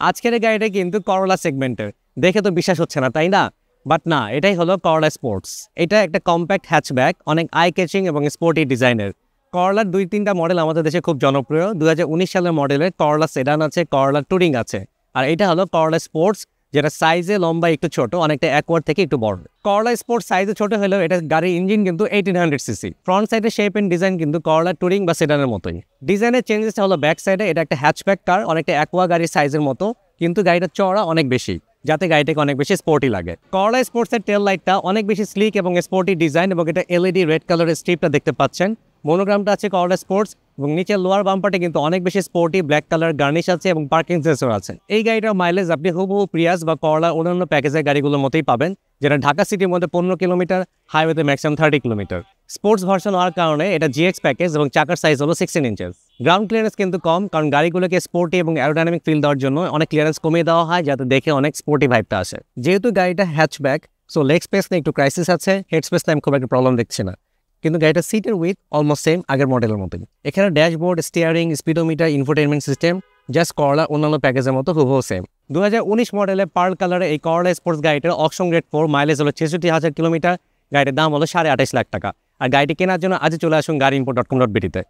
আজকের এই গাড়িটা কিন্তু করলা সেগমেন্টের, দেখে তো বিশ্বাস হচ্ছে না তাই না? বাট না, এটাই হলো করলা স্পোর্টস। এটা একটা কম্প্যাক্ট হ্যাচব্যাক, অনেক আই ক্যাচিং এবং স্পোর্টি ডিজাইনের। করলার 2-3টা মডেল আমাদের দেশে খুব জনপ্রিয়। 2019 সালের মডেলের করলা সেডান আছে, করলা টুরিং আছে, আর এটা হলো করলা স্পোর্টস, যেটা সাইজে লম্বা একটু ছোট, অনেকটা অ্যাকোয়ার্ড থেকে একটু বড়। করলা স্পোর্টস সাইজে ছোট হলেও এটা গাড়ির ইঞ্জিন কিন্তু 1800 সিসি। ফ্রন্ট সাইডের শেপ এন্ড ডিজাইন কিন্তু করলা টুরিং বা সেডানের মতোই। ডিজাইনের চেঞ্জেসটা হলো ব্যাক সাইডে এটা একটা হ্যাচব্যাক কার, অনেকটা অ্যাকোয়া গাড়ির সাইজের মতো, কিন্তু গাড়িটা চওড়া অনেক বেশি, যাতে গাড়িটাকে অনেক বেশি স্পোর্টি লাগে। করলা স্পোর্টসের টেল লাইটটা অনেক বেশি স্লিক এবং স্পোর্টি ডিজাইন, এবং এটা এলইডি রেড কালারের স্ট্রিপটা দেখতে পাচ্ছেন। মনোগ্রামটা আছে করলা স্পোর্টস, এবং নিচের লোয়ার বাম্পারটা কিন্তু অনেক বেশি স্পোর্টি ব্ল্যাক কালার গার্নিশ আছে এবং পার্কিং সেন্সর আছে। এই গাড়িটার মাইলেজ আপনি হুবহু প্রিয়াস বা করলা অন্যান্য প্যাকেজের গাড়িগুলোর মতোই পাবেন, যেটা ঢাকা সিটির মধ্যে 15 কিলোমিটার, হাইওয়েতে ম্যাক্সিমাম 30 কিলোমিটার। স্পোর্টস ভার্সন হওয়ার কারণে এটা জিএক্স প্যাকেজ এবং চাকার সাইজ হলো 16 ইঞ্চেস। গ্রাউন্ড ক্লিয়ারেন্স কিন্তু কম, কারণ গাড়িগুলোকে স্পোর্টি এবং অ্যারোডাইনামিক ফিল দেওয়ার জন্য অনেক ক্লিয়ারেন্স কমিয়ে দেওয়া হয়, যাতে দেখে অনেক স্পোর্টি ভাইবটা আসে। যেহেতু গাড়িটা হ্যাচব্যাক, সো লেগ স্পেস নিয়ে একটু ক্রাইসিস আছে, হেড স্পেস নিয়ে আমি খুব একটা প্রবলেম দেখছি না। কিন্তু গাড়িটা সিটের উইথ অলমোস্ট সেম আগের মডেলের মতোই। এখানে dashboard, steering, speedometer, infotainment system just করলা অন্যান্য প্যাকেজের মতো হুবহু সেম। 2019 মডেলের পার্ল কালারে এই করলা স্পোর্টস গাড়িটার অকশন গ্রেড 4, মাইলেজ হলো 66,000 কিলোমিটার। গাড়ির দাম হলো 28.5 লাখ টাকা। আর গাড়িটি কেনার জন্য আজই চলে আসুন গাড়িইম্পোর্ট.com.bd তে।